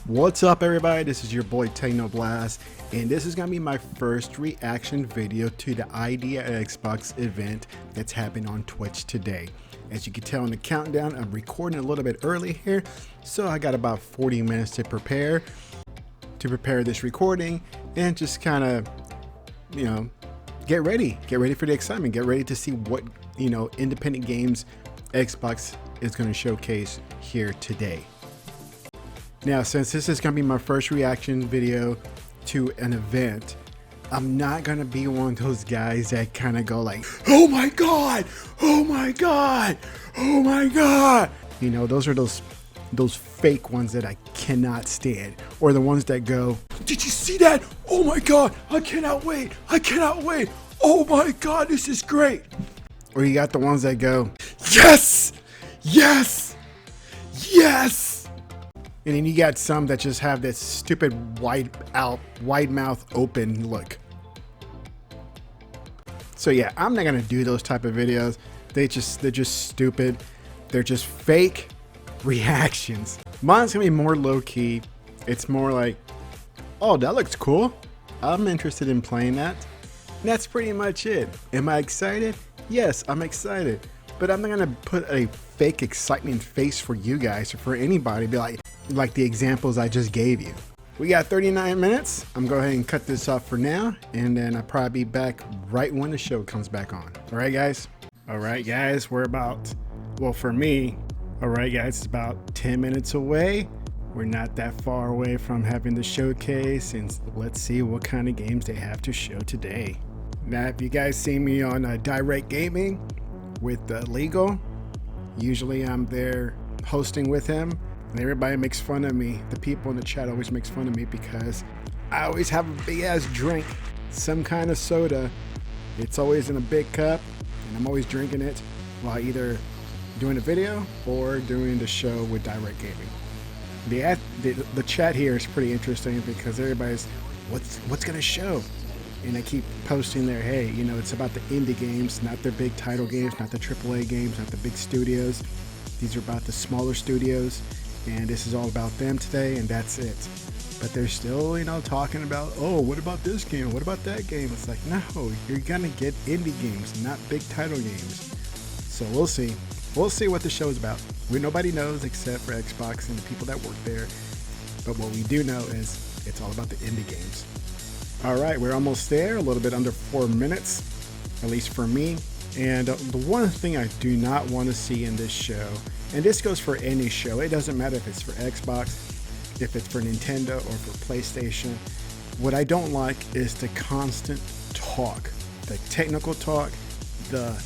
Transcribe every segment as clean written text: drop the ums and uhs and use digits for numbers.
What's up, everybody? This is your boy TeknoBlast, and this is gonna be my first reaction video to the Idea Xbox event that's happening on Twitch today. As you can tell in the countdown, I'm recording a little bit early here, so I got about 40 minutes to prepare this recording and just kind of, get ready for the excitement, get ready to see what, independent games Xbox is going to showcase here today. Now, since this is going to be my first reaction video to an event, I'm not going to be one of those guys that kind of go like, oh my god, oh my god, oh my god. Those are those fake ones that I cannot stand, or the ones that go, did you see that? Oh my god, I cannot wait, oh my god, this is great. Or you got the ones that go, yes, yes, yes. And then you got some that just have this stupid wide mouth open look. So yeah, I'm not gonna do those type of videos. They're just stupid. They're just fake reactions. Mine's gonna be more low key. It's more like, oh, that looks cool, I'm interested in playing that. And that's pretty much it. Am I excited? Yes, I'm excited. But I'm not gonna put a fake excitement face for you guys or for anybody. Be like the examples I just gave you. We got 39 minutes. I'm going to go ahead and cut this off for now, and then I'll probably be back right when the show comes back on. All right, guys? All right, guys, we're about, well, for me, all right, guys, it's about 10 minutes away. We're not that far away from having the showcase, and let's see what kind of games they have to show today. Now, if you guys see me on Direct Gaming with Legal, usually I'm there hosting with him. And everybody makes fun of me. The people in the chat always makes fun of me because I always have a big ass drink, some kind of soda. It's always in a big cup, and I'm always drinking it while either doing a video or doing the show with Direct Gaming. The chat here is pretty interesting because everybody's, what's gonna show? And they keep posting there, hey, it's about the indie games, not the big title games, not the AAA games, not the big studios. These are about the smaller studios. And this is all about them today, and that's it. But they're still, talking about, oh, what about this game? What about that game? It's like, no, you're gonna get indie games, not big title games. So we'll see. We'll see what the show is about. Nobody knows except for Xbox and the people that work there. But what we do know is it's all about the indie games. All right, we're almost there, a little bit under 4 minutes, at least for me. And the one thing I do not want to see in this show, and this goes for any show, it doesn't matter if it's for Xbox, if it's for Nintendo, or for PlayStation. What I don't like is the constant talk, the technical talk, the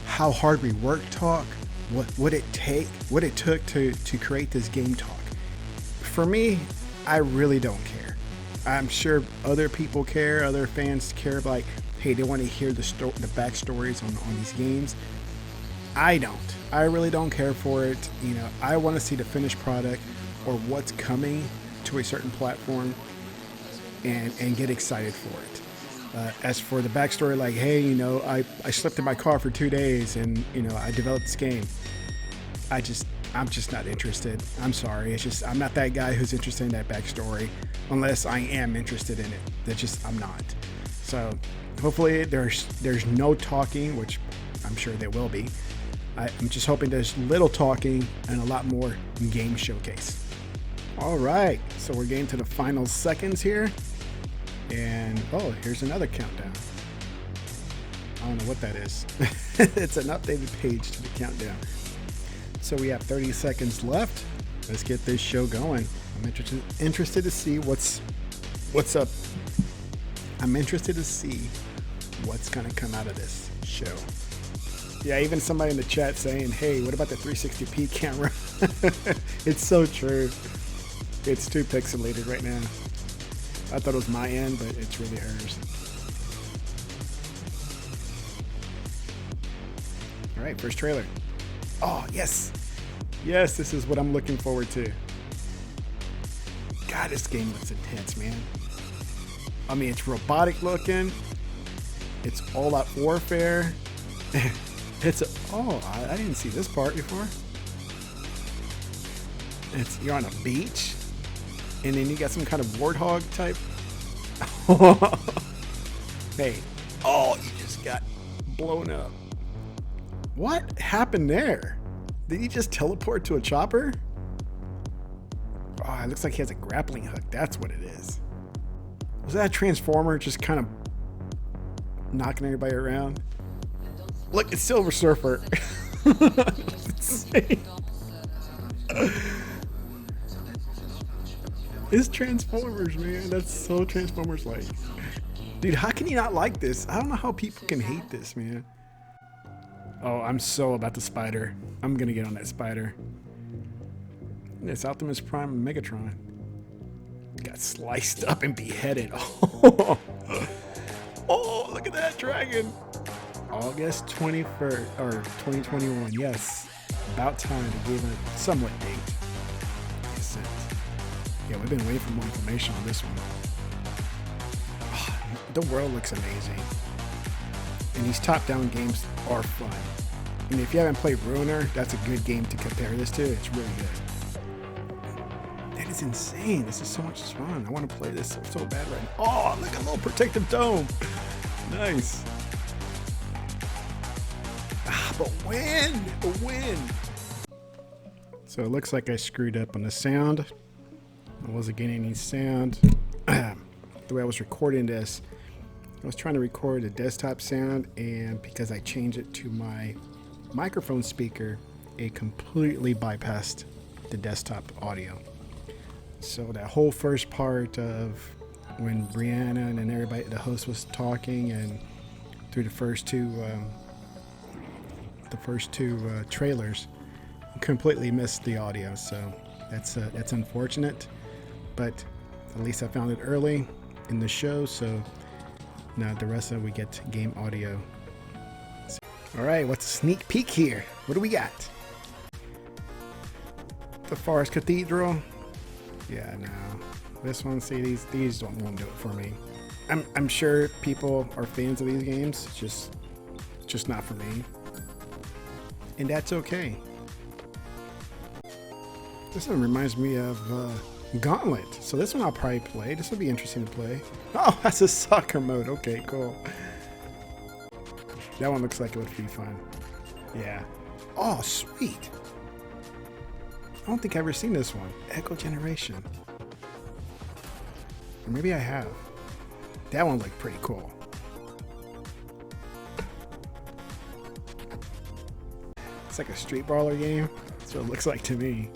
how hard we work talk, what it took to create this game talk. For me, I really don't care. I'm sure other people care, other fans care, like, hey, they want to hear the backstories on these games. I don't. I really don't care for it. I want to see the finished product or what's coming to a certain platform and get excited for it. As for the backstory, like, hey, I slept in my car for 2 days and, I developed this game. I'm just not interested. I'm sorry. I'm not that guy who's interested in that backstory unless I am interested in it. I'm not. So hopefully there's no talking, which I'm sure there will be. I'm just hoping there's little talking and a lot more game showcase. All right, so we're getting to the final seconds here. And oh, here's another countdown. I don't know what that is. It's an updated page to the countdown. So we have 30 seconds left. Let's get this show going. I'm interested to see what's up. I'm interested to see what's gonna come out of this show. Yeah, even somebody in the chat saying, hey, what about the 360p camera? It's so true. It's too pixelated right now. I thought it was my end, but it's really hers. All right, first trailer. Oh, yes. Yes, this is what I'm looking forward to. God, this game looks intense, man. I mean, it's robotic looking. It's all out warfare. I didn't see this part before. You're on a beach. And then you got some kind of warthog type. Hey, oh, you just got blown up. What happened there? Did he just teleport to a chopper? Oh, it looks like he has a grappling hook. That's what it is. Was that a transformer just kind of knocking everybody around? Look, it's Silver Surfer. That's insane. It's Transformers, man. That's so Transformers-like. Dude, how can you not like this? I don't know how people can hate this, man. Oh, I'm so about the spider. I'm gonna get on that spider. It's Optimus Prime and Megatron. Got sliced up and beheaded. Oh, oh, look at that dragon. August 21st, or 2021. Yes, about time to give a somewhat date. Yeah, we've been waiting for more information on this one. Oh, the world looks amazing. And these top-down games are fun. And if you haven't played Ruiner, that's a good game to compare this to. It's really good. That is insane. This is so much fun. I want to play this so bad right now. Oh, look at a little protective dome. Nice. Ah, but win! A win! So it looks like I screwed up on the sound. I wasn't getting any sound. The way I was recording this, I was trying to record a desktop sound, and because I changed it to my microphone speaker, it completely bypassed the desktop audio. So that whole first part of when Brianna and everybody, the host, was talking, and through the first two trailers, completely missed the audio. So that's unfortunate, but at least I found it early in the show, so now the rest of it we get game audio. All right, what's a sneak peek here? What do we got? The Forest Cathedral. Yeah, no. This one, see, these won't do it for me. I'm sure people are fans of these games. It's just not for me, and that's okay. This one reminds me of Gauntlet, so this one I'll probably play. This will be interesting to play. Oh, that's a soccer mode. Okay, cool. That one looks like it would be fun. Yeah. Oh, sweet. I don't think I've ever seen this one. Echo Generation. Or maybe I have. That one looked pretty cool. It's like a street brawler game. That's what it looks like to me.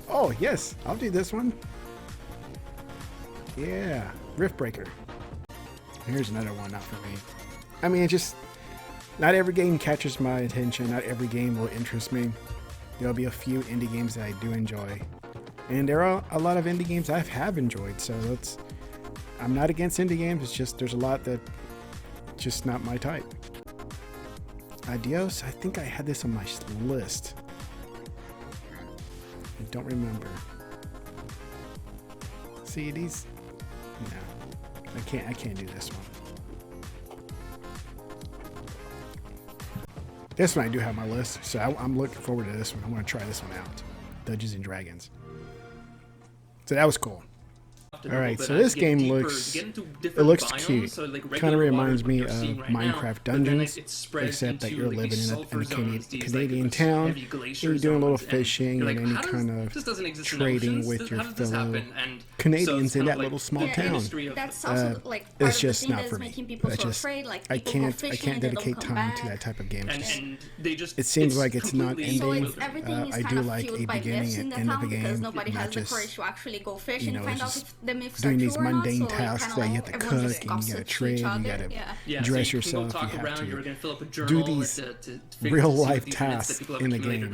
Oh, yes. I'll do this one. Yeah. Rift Breaker. Here's another one, not for me. I mean, not every game catches my attention. Not every game will interest me. There'll be a few indie games that I do enjoy. And there are a lot of indie games I have enjoyed. So I'm not against indie games. It's just there's a lot that just not my type. Adios. I think I had this on my list. I don't remember. See these? No, I can't do this one. This one I do have on my list, so I'm looking forward to this one. I want to try this one out. Dungeons and Dragons. So that was cool. All right, so this game looks cute. So like Kind of reminds me of right Minecraft Dungeons, except that you're living in a Canadian town, and you're doing a little fishing and any kind of trading with your fellow Canadians in that little small town. It's just not for me. I can't dedicate time to that type of game. It seems like it's not ending. I do like a beginning and end of the game, not just, you know, it's just doing these mundane tasks that you have to cook and you gotta trade, you gotta dress yourself, you have to do these real life tasks in the game.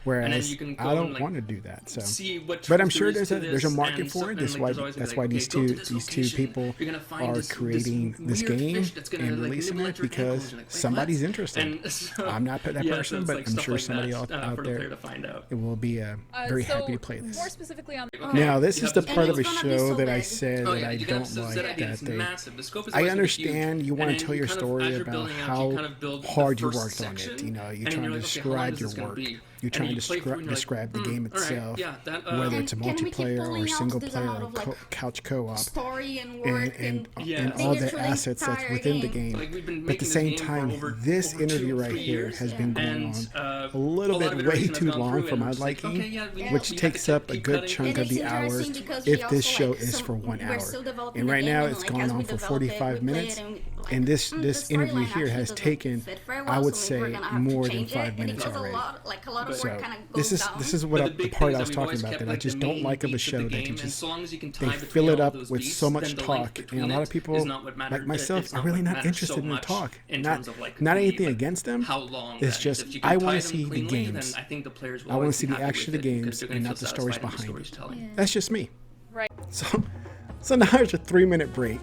Whereas I don't want to do that. So, but I'm sure there's a market for it. That's why these two people are creating this game and releasing it, because somebody's interested. I'm not that person, but I'm sure somebody out there will be very happy to play this. More specifically on Now, this is the part of a show that I said that I don't like. I understand you want to tell your story about how hard you worked on it. You know, you're trying to describe your work. you're trying to describe the game itself, whether it's a multiplayer or single player or couch co-op, and all the assets that's within the game. But at the same time, this interview right here has been going on a little bit way too long for my liking, which takes up a good chunk of the hour if this show is for 1 hour. And right now it's gone on for 45 minutes. And this interview here has taken, I would say, more than 5 minutes already. So this is what the part I was talking about that I just don't like of a show, that they fill it up with so much talk, and a lot of people like myself are really not interested in the talk. Not anything against them. It's just I want to see the games. I want to see the action of the games and not the stories behind it. That's just me. Right. So now there's a 3-minute break.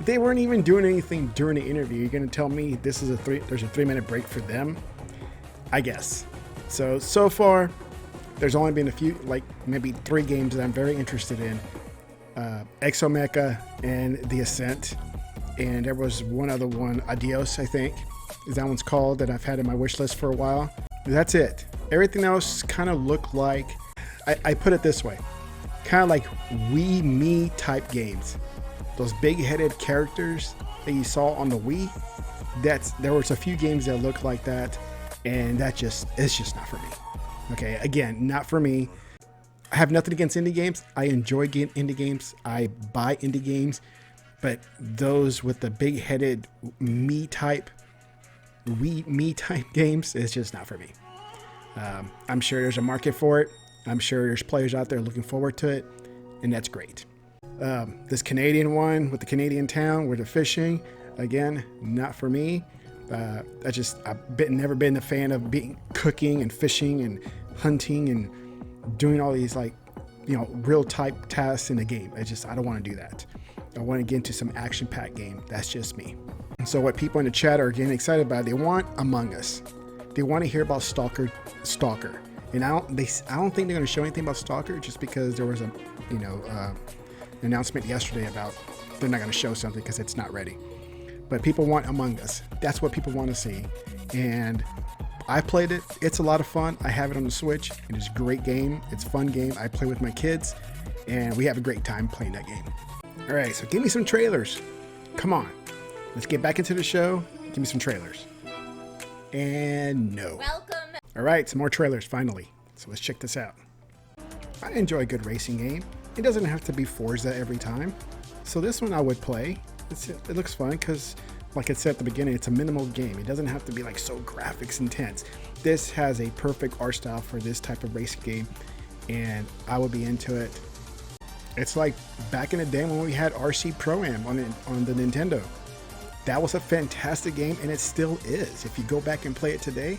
They weren't even doing anything during the interview. You're gonna tell me there's a 3-minute break for them? I guess. So far, there's only been a few, like maybe 3 games that I'm very interested in. Exomecha and The Ascent, and there was one other one, Adios, I think, is that one's called, that I've had in my wish list for a while. That's it. Everything else kind of looked like, I put it this way, kind of like Wii Me type games. Those big-headed characters that you saw on the Wii, there was a few games that looked like that, and it's just not for me. Okay, again, not for me. I have nothing against indie games. I enjoy indie games. I buy indie games, but those with the big-headed me type games, it's just not for me. I'm sure there's a market for it. I'm sure there's players out there looking forward to it, and that's great. This Canadian one with the Canadian town where they're fishing, again, not for me. I've never been a fan of cooking and fishing and hunting and doing all these real type tasks in a game. I don't want to do that. I want to get into some action-packed game. That's just me. So what people in the chat are getting excited about, they want Among Us. They want to hear about Stalker. And I don't think they're going to show anything about Stalker, just because there was an announcement yesterday about they're not going to show something because it's not ready. But people want Among Us. That's what people want to see. And I played it. It's a lot of fun. I have it on the Switch. It is a great game. It's a fun game. I play with my kids, and we have a great time playing that game. All right, so give me some trailers. Come on. Let's get back into the show. Give me some trailers. And no. Welcome. All right, some more trailers finally. So let's check this out. I enjoy a good racing game. It doesn't have to be Forza every time. So this one I would play. It looks fun because, like I said at the beginning, it's a minimal game. It doesn't have to be so graphics intense. This has a perfect art style for this type of racing game, and I would be into it. It's like back in the day when we had RC Pro-Am on the Nintendo. That was a fantastic game, and it still is. If you go back and play it today,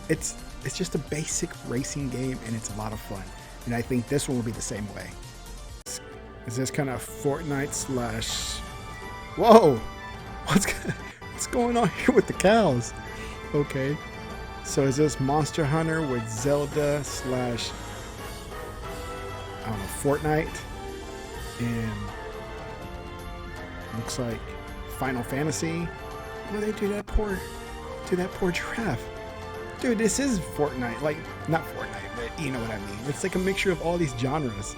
it's just a basic racing game, and it's a lot of fun. And I think this one will be the same way. Is this kind of Fortnite / Whoa! What's going on here with the cows? Okay. So is this Monster Hunter with Zelda / Fortnite? And looks like Final Fantasy. What do they do to that poor giraffe? Dude, this is Fortnite. Not Fortnite, but you know what I mean. It's like a mixture of all these genres.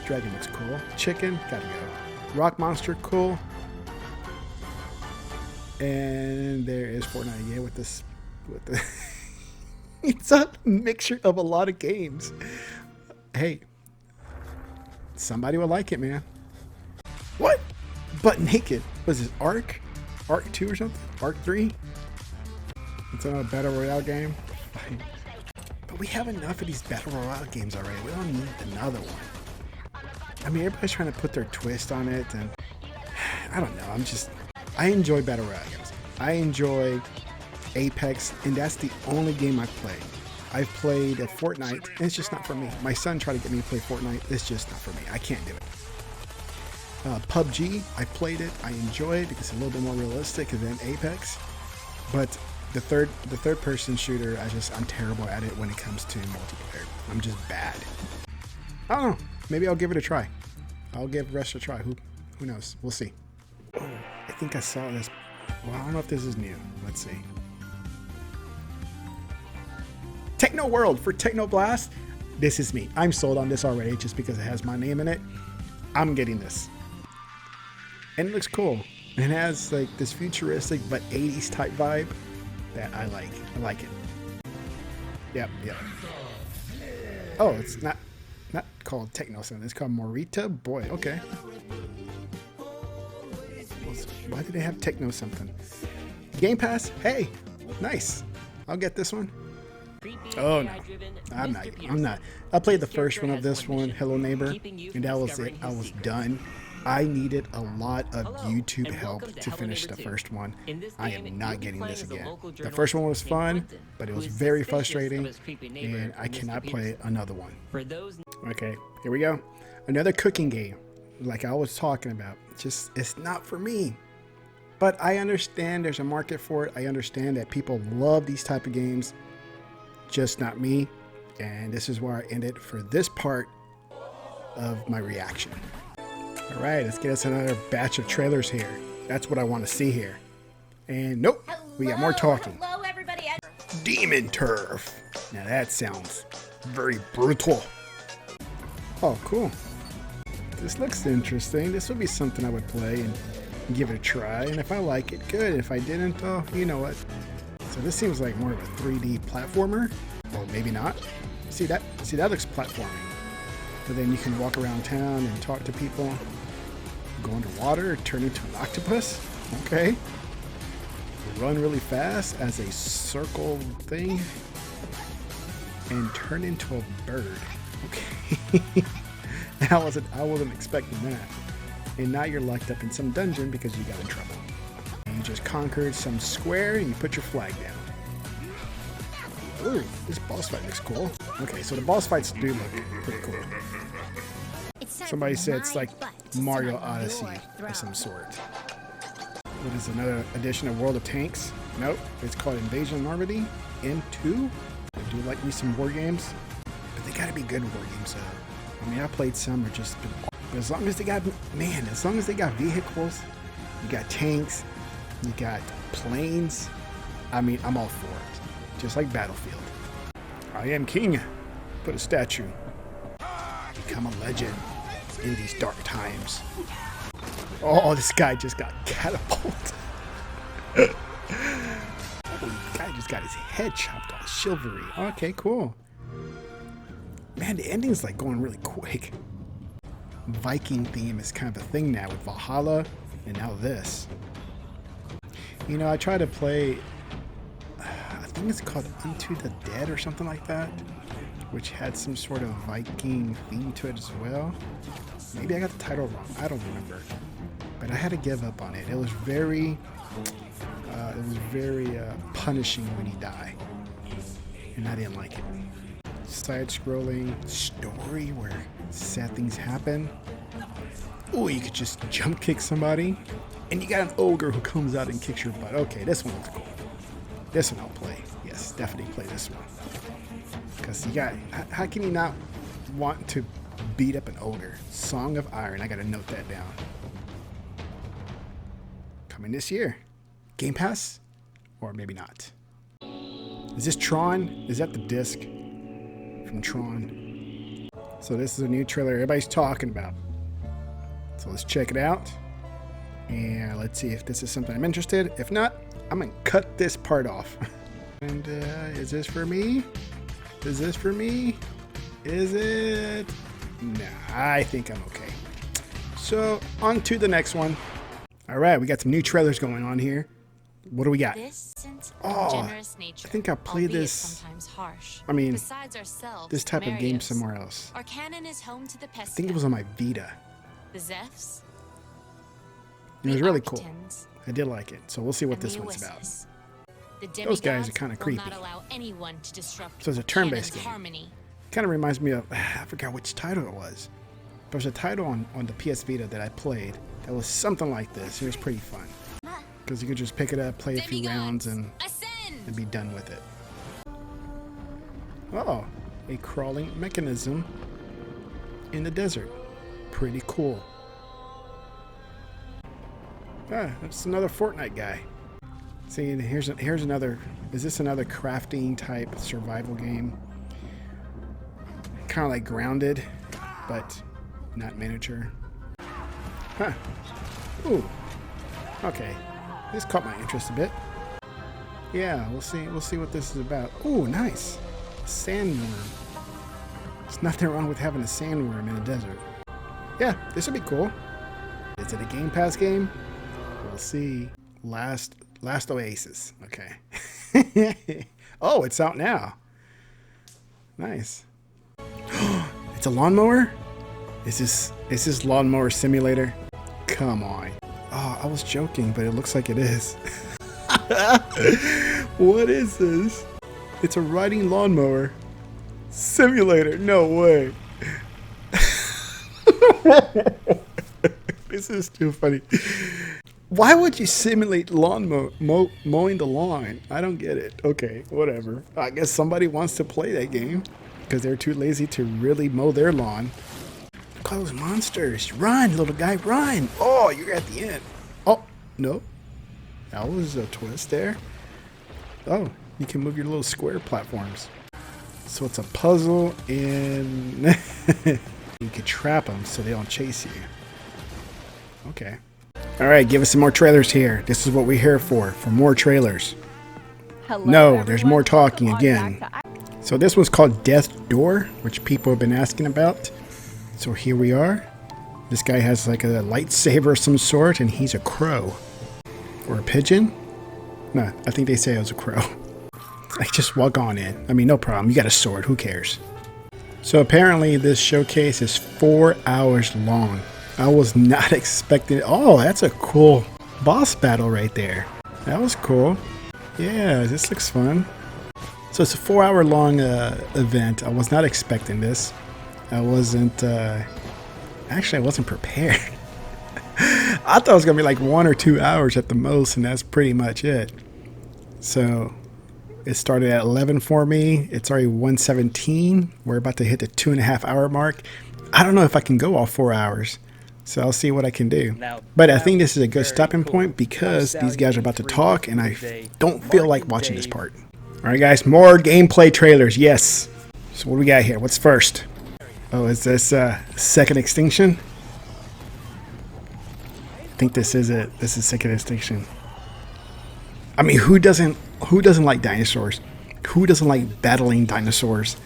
Dragon looks cool. Chicken, gotta go. Rock Monster, cool. And there is Fortnite again with the it's a mixture of a lot of games. Hey, somebody will like it, man. What? Butt naked. Was this Ark 2 or something? Ark 3? It's a battle royale game. But we have enough of these battle royale games already. We don't need another one. I mean, everybody's trying to put their twist on it, and I don't know. I enjoy battle royale games. I enjoy Apex, and that's the only game I've played. I've played at Fortnite, and it's just not for me. My son tried to get me to play Fortnite. It's just not for me. I can't do it. PUBG, I played it. I enjoy it because it's a little bit more realistic than Apex. But the third person shooter, I'm terrible at it when it comes to multiplayer. I'm just bad. I don't know. Maybe I'll give it a try. I'll give Rush a try. Who knows? We'll see. Oh, I think I saw this. Well, I don't know if this is new. Let's see. Techno World for TeknoBlast. This is me. I'm sold on this already just because it has my name in it. I'm getting this. And it looks cool. It has like this futuristic but 80s type vibe that I like. I like it. Yep. Oh, it's not called Techno something. It's called Morita. Boy, okay. Why do they have Techno something? Game Pass? Hey, nice. I'll get this one. Oh no, I'm not. I played the first one of this one, Hello Neighbor, and that was it. I was done. I needed a lot of YouTube help to finish the first one. I am not getting this again. The first one was fun, but it was very frustrating, and I cannot play another one. Okay, here we go. Another cooking game, like I was talking about. Just, it's not for me. But I understand there's a market for it. I understand that people love these type of games. Just not me. And this is where I ended for this part of my reaction. All right, let's get us another batch of trailers here. That's what I want to see here. And nope, we got more talking. Hello, everybody. Demon Turf. Now that sounds very brutal. Oh, cool. This looks interesting. This would be something I would play and give it a try. And if I like it, good. If I didn't, oh, you know what. So this seems like more of a 3D platformer. Or maybe not. See, that looks platforming. But then you can walk around town and talk to people. Go underwater, turn into an octopus. Okay. Run really fast as a circle thing. And turn into a bird. Okay. I wasn't expecting that. And now you're locked up in some dungeon because you got in trouble. And you just conquered some square and you put your flag down. Ooh, this boss fight looks cool. Okay, so the boss fights do look pretty cool. Somebody said it's like Mario Odyssey of some sort. What is another edition of World of Tanks? Nope, it's called Invasion of Normandy M2. I do like me some war games, but they gotta be good war games though. I mean, I played some, or just been, but as long as they got, man, as long as they got vehicles, you got tanks, you got planes, I mean, I'm all for it. Just like Battlefield. I am king. Put a statue. Become a legend in these dark times. Oh, this guy just got catapulted. Oh, the guy just got his head chopped off. Chivalry. Okay, cool. Man, the ending's like going really quick. Viking theme is kind of a thing now with Valhalla and now this. You know, I tried to play, I think it's called Into the Dead or something like that, which had some sort of Viking theme to it as well. Maybe I got the title wrong. I don't remember. But I had to give up on it. It was very punishing when you die. And I didn't like it. Side-scrolling story where sad things happen. Oh, you could just jump kick somebody. And you got an ogre who comes out and kicks your butt. Okay, this one looks cool. This one I'll play. Yes, definitely play this one. Because you got, how can you not want to beat up an ogre? Song of Iron. I got to note that down. Coming this year. Game Pass? Or maybe not. Is this Tron? Is that the disc from Tron? So this is a new trailer everybody's talking about. So let's check it out. And let's see if this is something I'm interested. If not, I'm going to cut this part off. And is this for me? Is this for me? Is it? Nah, I think I'm okay. So on to the next one. All right, we got some new trailers going on here. What do we got? Oh, I think I played this. I mean, this type of game somewhere else. I think it was on my Vita. It was really cool. I did like it. So we'll see what this one's about. Those guys are kind of creepy. So it's a turn-based game. Kind of reminds me of, I forgot which title it was. There was a title on the PS Vita that I played that was something like this. It was pretty fun. Because you could just pick it up, play a few rounds, and be done with it. Oh, a crawling mechanism in the desert. Pretty cool. Ah, that's another Fortnite guy. See, here's another Is this another crafting type survival game? Kind of like Grounded, but not miniature. Huh. Ooh. Okay. This caught my interest a bit. Yeah, we'll see what this is about. Ooh, nice. Sandworm. There's nothing wrong with having a sandworm in a desert. Yeah, this would be cool. Is it a Game Pass game? We'll see. Last Oasis. Okay. Oh, it's out now. Nice. It's a lawnmower? Is this lawnmower simulator? Come on. Oh, I was joking, but it looks like it is. What is this? It's a riding lawnmower simulator. No way. This is too funny. Why would you simulate mowing the lawn? I don't get it. Okay, whatever. I guess somebody wants to play that game because they're too lazy to really mow their lawn. Look at those monsters. Run, little guy, run. Oh, you're at the end. Oh, no. That was a twist there. Oh, you can move your little square platforms. So it's a puzzle and you can trap them so they don't chase you. Okay. All right, give us some more trailers here. This is what we're here for more trailers. Hello, no, everyone. there's more talking Welcome again. So this one's called Death Door, which people have been asking about. So here we are. This guy has like a lightsaber of some sort, and he's a crow. Or a pigeon? No, I think they say it was a crow. Like, just walk on in. I mean, no problem. You got a sword. Who cares? So apparently this showcase is 4 hours long. I was not expecting... Oh, that's a cool boss battle right there. That was cool. Yeah, this looks fun. So it's a 4 hour long event. I was not expecting this. I wasn't... Actually, I wasn't prepared. I thought it was going to be like 1 or 2 hours at the most, and that's pretty much it. So it started at 11 for me. It's already 1:17. We're about to hit the 2.5 hour mark. I don't know if I can go all 4 hours. So I'll see what I can do. But I think this is a good stopping point because these guys are about to talk and I don't feel like watching this part. Alright guys, more gameplay trailers, yes. So what do we got here? What's first? Oh, is this Second Extinction? I think this is it. This is Second Extinction. I mean, who doesn't like dinosaurs? Who doesn't like battling dinosaurs?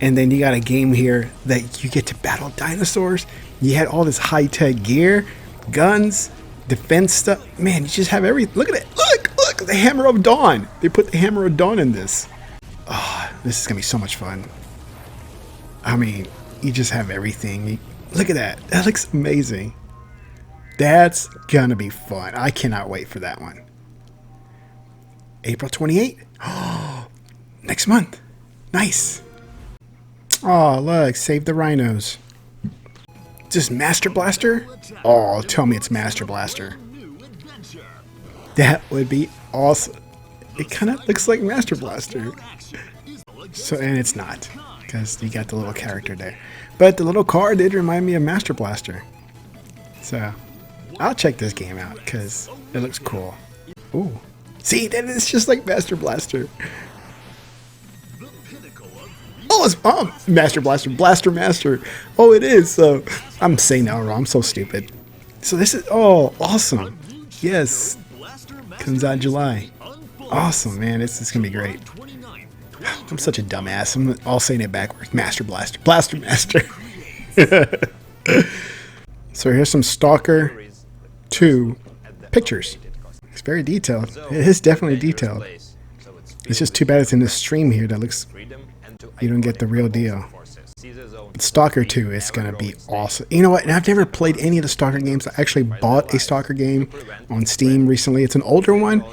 And then you got a game here that you get to battle dinosaurs. You had all this high-tech gear, guns, defense stuff. Man, you just have everything. Look at it. Look, the Hammer of Dawn. They put the Hammer of Dawn in this. Oh, this is going to be so much fun. I mean, you just have everything. Look at that. That looks amazing. That's going to be fun. I cannot wait for that one. April 28th. Oh, next month. Nice. Oh, look. Save the rhinos. Is this Master Blaster? Oh, tell me it's Master Blaster. That would be awesome. It kind of looks like Master Blaster. So, and it's not, because you got the little character there. But the little car did remind me of Master Blaster. So, I'll check this game out, because it looks cool. Ooh. See, that is just like Master Blaster. Oh, it's Master Blaster. Blaster Master. Oh, it is. So I'm saying that wrong. I'm so stupid. So this is, oh, awesome. Yes. Comes out in July. Awesome, man. This is going to be great. I'm such a dumbass. I'm all saying it backwards. Master Blaster. Blaster Master. So here's some Stalker 2 pictures. It's very detailed. It is definitely detailed. It's just too bad it's in this stream here that looks... You don't get the real deal. But Stalker 2 is going to be awesome. You know what? And I've never played any of the Stalker games. I actually bought a Stalker game on Steam recently. It's an older one,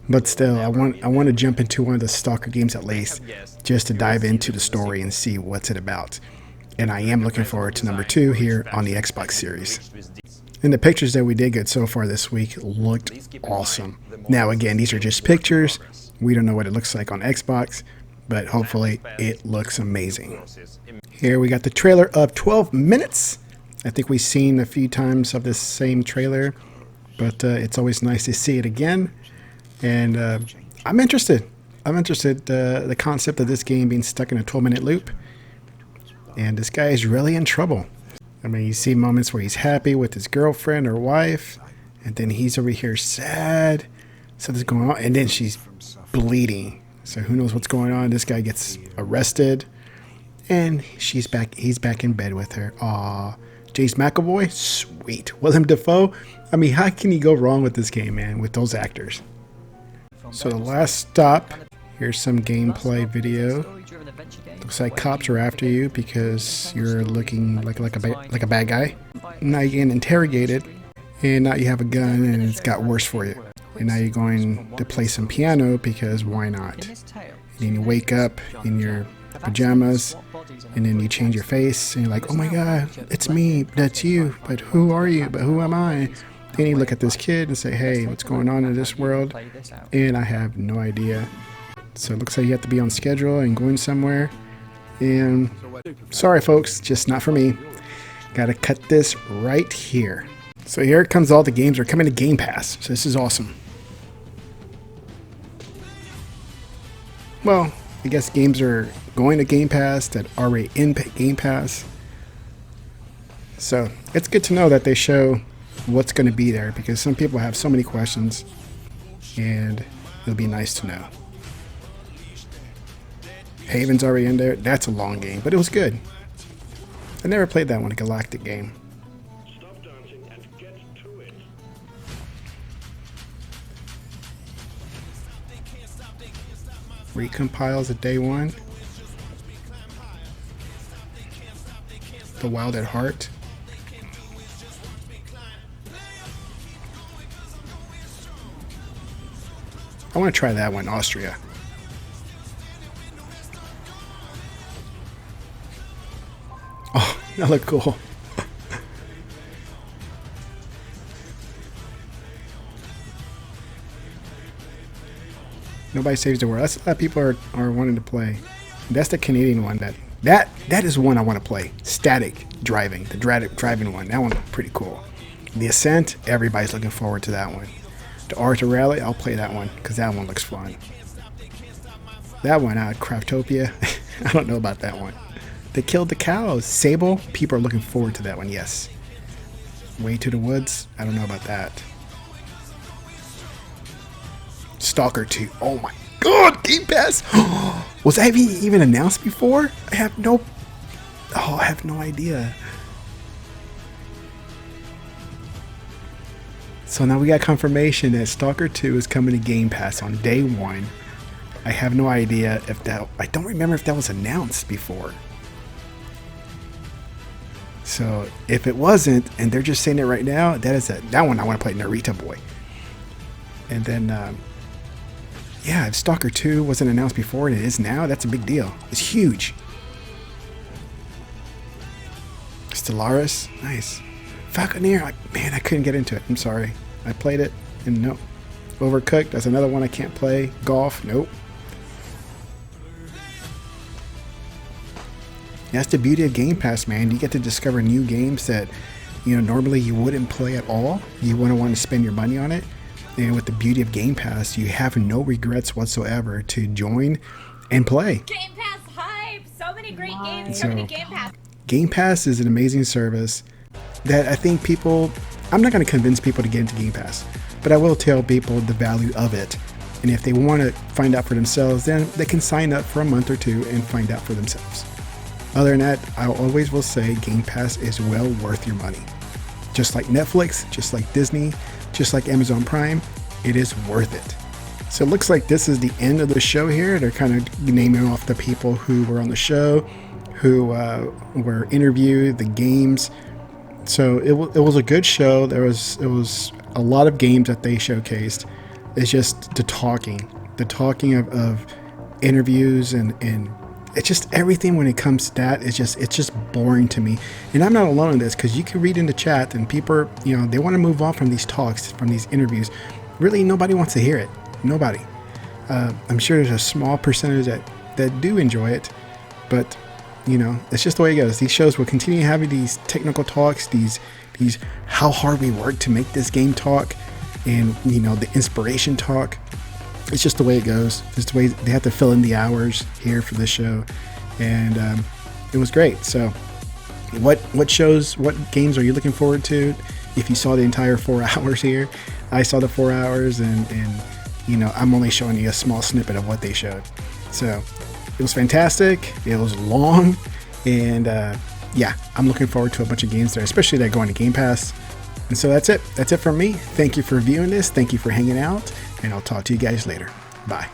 but still, I want to jump into one of the Stalker games at least, just to dive into the story and see what's it about. And I am looking forward to number 2 here on the Xbox series. And the pictures that we did get so far this week looked awesome. Now again, these are just pictures. We don't know what it looks like on Xbox, but hopefully it looks amazing. Here we got the trailer of 12 minutes. I think we've seen a few times of this same trailer, but it's always nice to see it again. And I'm interested. I'm interested the concept of this game being stuck in a 12-minute loop. And this guy is really in trouble. I mean, you see moments where he's happy with his girlfriend or wife, and then he's over here sad. Something's going on, and then she's bleeding. So who knows what's going on? This guy gets arrested, and he's back in bed with her. Aw, James McAvoy, sweet. Willem Dafoe. I mean, how can you go wrong with this game, man? With those actors. So the last stop. Here's some gameplay video. Looks like cops are after you because you're looking like a bad guy. Now you're getting interrogated, and now you have a gun, and it's got worse for you. And now you're going to play some piano because why not? And then you wake up in your pajamas, and then you change your face, and you're like, oh my god, it's me, that's you, but who are you, but who am I? Then you look at this kid and say, hey, what's going on in this world? And I have no idea. So it looks like you have to be on schedule and going somewhere. And sorry folks, just not for me. Gotta cut this right here. So here it comes, all the games are coming to Game Pass. So this is awesome. Well, I guess games are going to Game Pass that are already in Game Pass. So it's good to know that they show what's going to be there, because some people have so many questions, and it'll be nice to know. Haven's already in there. That's a long game, but it was good. I never played that one, a Galactic game. Recompiles of day one. The Wild at Heart. I want to try that one, Austria. Oh, that looked cool. Nobody Saves the World. That's a lot of people are wanting to play. That's the Canadian one. That is one I want to play. Static driving, the driving one. That one's pretty cool. The Ascent, everybody's looking forward to that one. The Arthur Rally, I'll play that one because that one looks fun. That one, Craftopia, I don't know about that one. They Killed the Cows, Sable, people are looking forward to that one, yes. Way to the Woods, I don't know about that. Stalker 2, oh my god, Game Pass! Was that even announced before? I have no idea. So now we got confirmation that Stalker 2 is coming to Game Pass on day one. I have no idea if that, I don't remember if that was announced before. So if it wasn't, and they're just saying it right now, that one I want to play, Narita Boy. And then, yeah, if Stalker 2 wasn't announced before and it is now, that's a big deal. It's huge. Stellaris, nice. Falconeer, man, I couldn't get into it. I'm sorry. I played it, and nope. Overcooked, that's another one I can't play. Golf, nope. That's the beauty of Game Pass, man. You get to discover new games that, normally you wouldn't play at all. You wouldn't want to spend your money on it. And with the beauty of Game Pass, you have no regrets whatsoever to join and play. Game Pass hype! So many great games coming to Game Pass. Game Pass is an amazing service that I think I'm not going to convince people to get into Game Pass, but I will tell people the value of it. And if they want to find out for themselves, then they can sign up for a month or two and find out for themselves. Other than that, I always will say Game Pass is well worth your money. Just like Netflix, just like Disney, just like Amazon Prime, it is worth it. So it looks like this is the end of the show here. They're kind of naming off the people who were on the show, who were interviewed, the games. So it was a good show. It was a lot of games that they showcased. It's just the talking of interviews and it's just everything when it comes to that. It's just boring to me. And I'm not alone in this, because you can read in the chat and people, they want to move on from these talks, from these interviews. Really, nobody wants to hear it. Nobody. I'm sure there's a small percentage that do enjoy it, but it's just the way it goes. These shows will continue having these technical talks, these how hard we work to make this game talk, and the inspiration talk. it's just the way it goes. It's the way they have to fill in the hours here for this show, and it was great. So, what games are you looking forward to? If you saw the entire 4 hours here, I saw the 4 hours, and you know, I'm only showing you a small snippet of what they showed. So, it was fantastic. It was long, and yeah, I'm looking forward to a bunch of games there, especially that going to Game Pass. And so that's it. That's it from me. Thank you for viewing this. Thank you for hanging out, and I'll talk to you guys later. Bye.